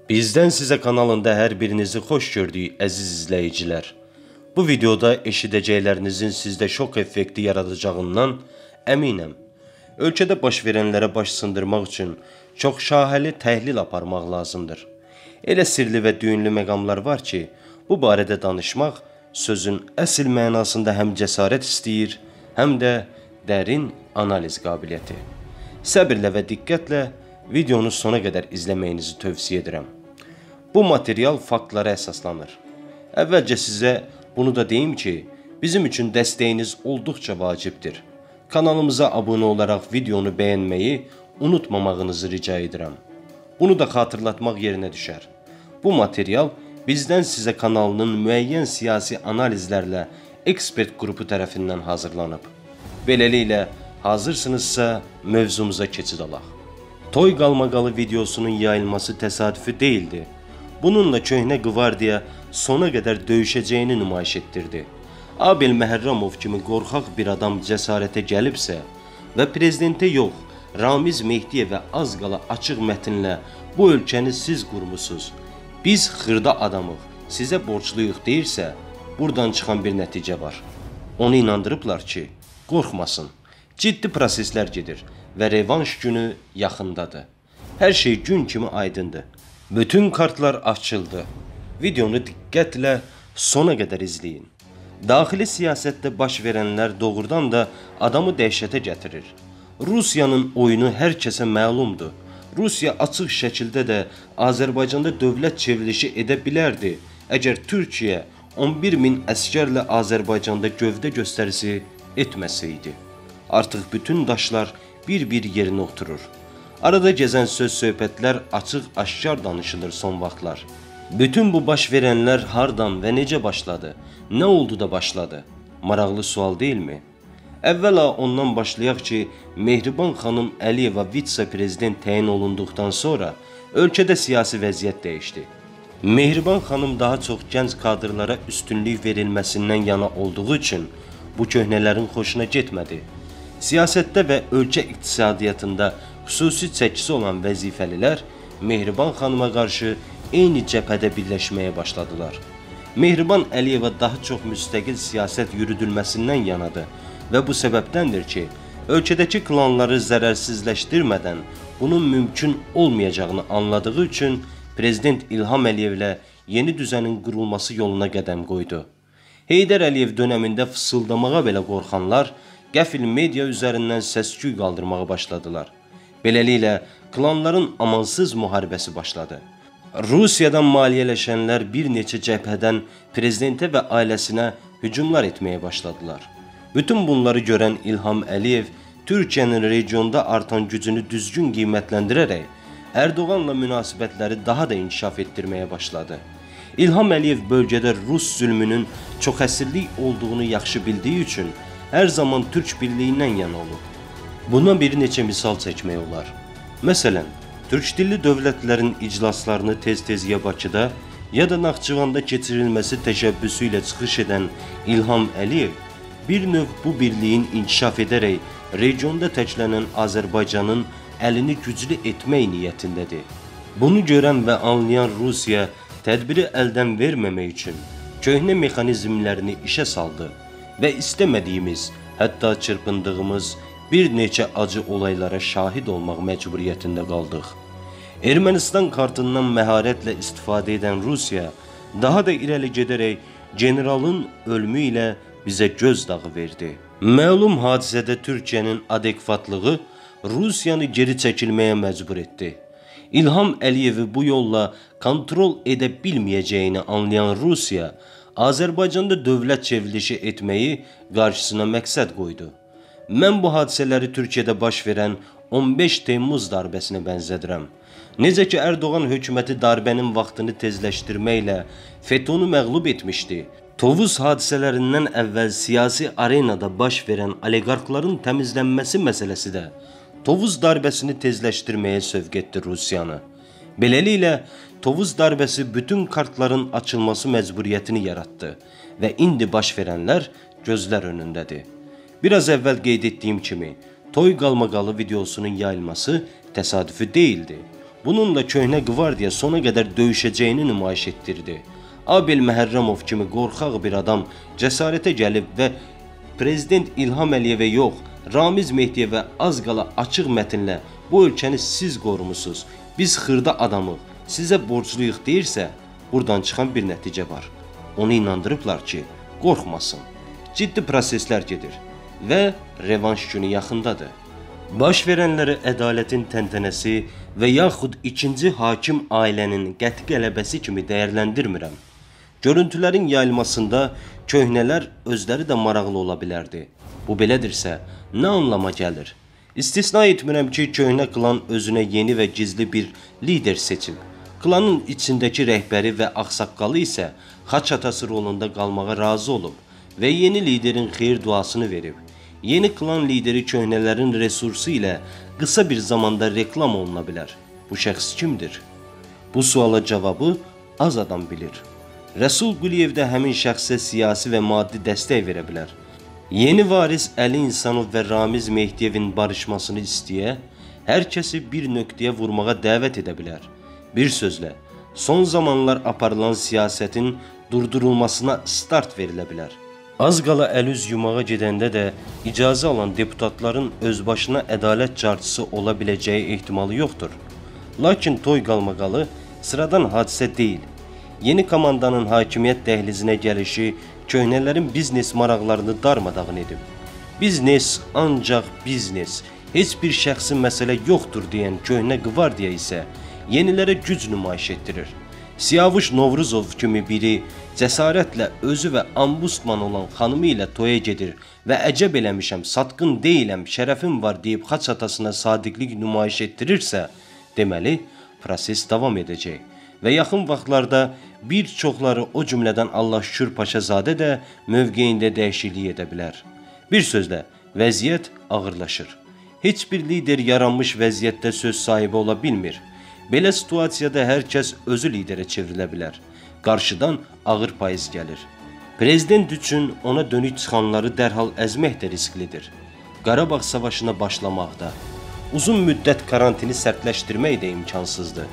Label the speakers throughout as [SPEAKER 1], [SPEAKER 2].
[SPEAKER 1] Bizdən sizə kanalında hər birinizi xoş gördük əziz izləyicilər. Bu videoda eşidəcəklərinizin sizdə şok effekti yaradacağından əminəm. Ölkədə baş verənlərə baş sındırmaq üçün çox şahəli təhlil aparmaq lazımdır. Elə sirli və düyünlü məqamlar var ki, bu barədə danışmaq sözün əsl mənasında həm cəsarət istəyir, həm də dərin analiz qabiliyyəti. Səbirlə və diqqətlə videonu sona qədər izləməyinizi tövsiyə edirəm. Bu material faktlara əsaslanır. Əvvəlcə sizə bunu da deyim ki, bizim üçün dəstəyiniz olduqca vacibdir. Kanalımıza abunə olaraq videonu bəyənməyi unutmamağınızı rica edirəm. Bunu da xatırlatmaq yerinə düşər. Bu material bizdən sizə kanalının müəyyən siyasi analizlərlə ekspert qrupu tərəfindən hazırlanıb. Beləliklə, hazırsınızsa mövzumuza keçid alaq. Toy qalmaqalı videosunun yayılması təsadüfi deyildi. Bununla köhnə qvardiya sona qədər döyüşəcəyini nümayiş etdirdi. Abel Məhərramov kimi qorxaq bir adam cəsarətə gəlibsə və prezidentə yox, Ramiz Mehdiyevə az qala açıq mətnlə bu ölkəni siz qurmusunuz, biz xırda adamıq, sizə borcluyuq deyirsə, buradan çıxan bir nəticə var. Onu inandırıblar ki, qorxmasın, ciddi proseslər gedir və revanş günü yaxındadır. Hər şey gün kimi aydındır. Bütün kartlar açıldı. Videonu diqqətlə sona qədər izləyin. Daxili siyasətdə baş verənlər doğrudan da adamı dəhşətə gətirir. Rusiyanın oyunu hər kəsə məlumdur. Rusiya açıq şəkildə də Azərbaycanda dövlət çevrilişi edə bilərdi, əgər Türkiyə 11.000 əskərlə Azərbaycanda gövdə göstərisi etməsəydi. Artıq bütün daşlar bir-bir yerinə oturur. Arada gəzən söz-söhbətlər açıq-aşkar danışılır son vaxtlar. Bütün bu baş verənlər hardan və necə başladı? Nə oldu da başladı? Maraqlı sual deyilmi? Əvvəla ondan başlayaq ki, Mehriban xanım Əliyeva vitse-prezident təyin olunduqdan sonra ölkədə siyasi vəziyyət dəyişdi. Mehriban xanım daha çox gənc kadrlara üstünlük verilməsindən yana olduğu üçün bu köhnələrin xoşuna getmədi. Siyasətdə və ölkə iqtisadiyyatında xüsusi çəkisi olan vəzifəlilər Mehriban xanıma qarşı eyni cəbhədə birləşməyə başladılar. Mehriban Əliyeva daha çox müstəqil siyasət yürüdülməsindən yanadır və bu səbəbdəndir ki, ölkədəki klanları zərərsizləşdirmədən bunun mümkün olmayacağını anladığı üçün Prezident İlham Əliyevlə yeni düzənin qurulması yoluna qədəm qoydu. Heydər Əliyev dönəmində fısıldamağa belə qorxanlar qəfil media üzərindən səs-küy qaldırmağa başladılar. Beləliklə, klanların amansız müharibəsi başladı. Rusiyadan maliyyələşənlər bir neçə cəbhədən prezidentə və ailəsinə hücumlar etməyə başladılar. Bütün bunları görən İlham Əliyev Türkiyənin regionda artan gücünü düzgün qiymətləndirərək Ərdoğanla münasibətləri daha da inkişaf etdirməyə başladı. İlham Əliyev bölgədə Rus zülmünün çoxəsrlik olduğunu yaxşı bildiyi üçün hər zaman Türk birliyindən yana olub. Buna bir neçə misal çəkmək olar. Məsələn, türk dilli dövlətlərin iclaslarını tez-tez ya Bakıda, ya da Naxçıvanda keçirilməsi təşəbbüsü ilə çıxış edən İlham Əliyev bir növ bu birliyin inkişaf edərək regionda təklənən Azərbaycanın əlini güclü etmək niyyətindədir. Bunu görən və anlayan Rusiya tədbiri əldən verməmək üçün köhnə mexanizmlərini işə saldı və istəmədiyimiz, hətta çırpındığımız bir neçə acı olaylara şahid olmaq məcburiyyətində qaldıq. Ermənistan kartından məharətlə istifadə edən Rusiya daha da irəli gedərək generalın ölümü ilə bizə gözdağı verdi. Məlum hadisədə Türkiyənin adekvatlığı Rusiyanı geri çəkilməyə məcbur etdi. İlham Əliyevi bu yolla kontrol edə bilməyəcəyini anlayan Rusiya, Azərbaycanda dövlət çevrilişi etməyi qarşısına məqsəd qoydu. Mən bu hadisələri Türkiyədə baş verən 15 Temmuz darbəsinə bənzədirəm. Necə ki, Ərdoğan hökuməti darbənin vaxtını tezləşdirməklə FETÖ-nü məğlub etmişdi. Tovuz hadisələrindən əvvəl siyasi arenada baş verən oliqarxların təmizlənməsi məsələsi də Tovuz darbəsini tezləşdirməyə sövq etdi Rusiyanı. Beləliklə, Tovuz darbəsi bütün kartların açılması məcburiyyətini yaratdı və indi baş verənlər gözlər önündədir. Biraz əvvəl qeyd etdiyim kimi, toy qalmaqalı videosunun yayılması təsadüfi deyildi. Bununla köhnə qvardiya sona qədər döyüşəcəyini nümayiş etdirdi. Abel Məhərrəmov kimi qorxaq bir adam cəsarətə gəlib və Prezident İlham Əliyevə yox, Ramiz Mehdiyevə az qala açıq mətnlə bu ölkəni siz qorumusunuz, biz xırda adamıq, sizə borcluyuq deyirsə, buradan çıxan bir nəticə var. Onu inandırıblar ki, qorxmasın. Ciddi proseslər gedir və revanş günü yaxındadır. Baş verənləri ədalətin təntənəsi və yaxud ikinci hakim ailənin qəti qələbəsi kimi dəyərləndirmirəm. Görüntülərin yayılmasında köhnələr özləri də maraqlı ola bilərdi. Bu belədirsə, nə anlama gəlir? İstisna etmirəm ki, köhnə klan özünə yeni və gizli bir lider seçib. Klanın içindəki rəhbəri və ağsaqqalı isə xaç atası rolunda qalmağa razı olub və yeni liderin xeyir duasını verib. Yeni klan lideri köhnələrin resursu ilə qısa bir zamanda reklam oluna bilər. Bu şəxs kimdir? Bu suala cavabı az adam bilir. Rəsul Quliyev də həmin şəxsə siyasi və maddi dəstək verə bilər. Yeni varis Əli İnsanov və Ramiz Mehdiyevin barışmasını istəyə, hər kəsi bir nöqtəyə vurmağa dəvət edə bilər. Bir sözlə, son zamanlar aparılan siyasətin durdurulmasına start verilə bilər. Az qala əl-üz yumağa gedəndə də icazə alan deputatların özbaşına ədalət carçısı ola biləcəyi ehtimalı yoxdur. Lakin toy qalmaqalı sıradan hadisə deyil. Yeni komandanın hakimiyyət dəhlizinə gəlişi köhnələrin biznes maraqlarını darmadağın edib. Biznes ancaq biznes, heç bir şəxsi məsələ yoxdur deyən köhnə qvardiya isə yenilərə güc nümayiş etdirir. Siyavuş Novruzov kimi biri cəsarətlə özü və ambusman olan xanımı ilə toya gedir və əcəb eləmişəm, satqın deyiləm, şərəfim var deyib xaç atasına sadiqlik nümayiş etdirirsə, deməli, proses davam edəcək. Və yaxın vaxtlarda bir çoxları o cümlədən Allah şükür Paşazadə də mövqeyində dəyişiklik edə bilər. Bir sözlə, vəziyyət ağırlaşır. Heç bir lider yaranmış vəziyyətdə söz sahibi ola bilmir. Belə situasiyada hər kəs özü liderə çevrilə bilər. Qarşıdan ağır payız gəlir. Prezident üçün ona dönük çıxanları dərhal əzmək də risklidir. Qarabağ savaşına başlamaqda, uzun müddət karantini sərtləşdirmək də imkansızdır.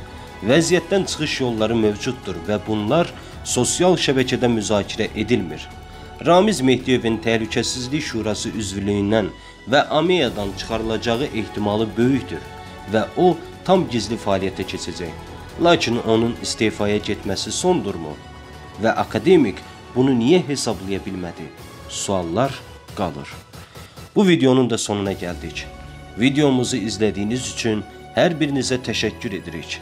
[SPEAKER 1] Vəziyyətdən çıxış yolları mövcuddur və bunlar sosial şəbəkədə müzakirə edilmir. Ramiz Mehdiyevin Təhlükəsizlik Şurası üzvlüyündən və AMEA-dan çıxarılacağı ehtimalı böyükdür və o tam gizli fəaliyyətə keçəcək. Lakin onun istefaya getməsi sondurmu? Və akademik bunu niyə hesablaya bilmədi? Suallar qalır. Bu videonun da sonuna gəldik. Videomuzu izlədiyiniz üçün hər birinizə təşəkkür edirik.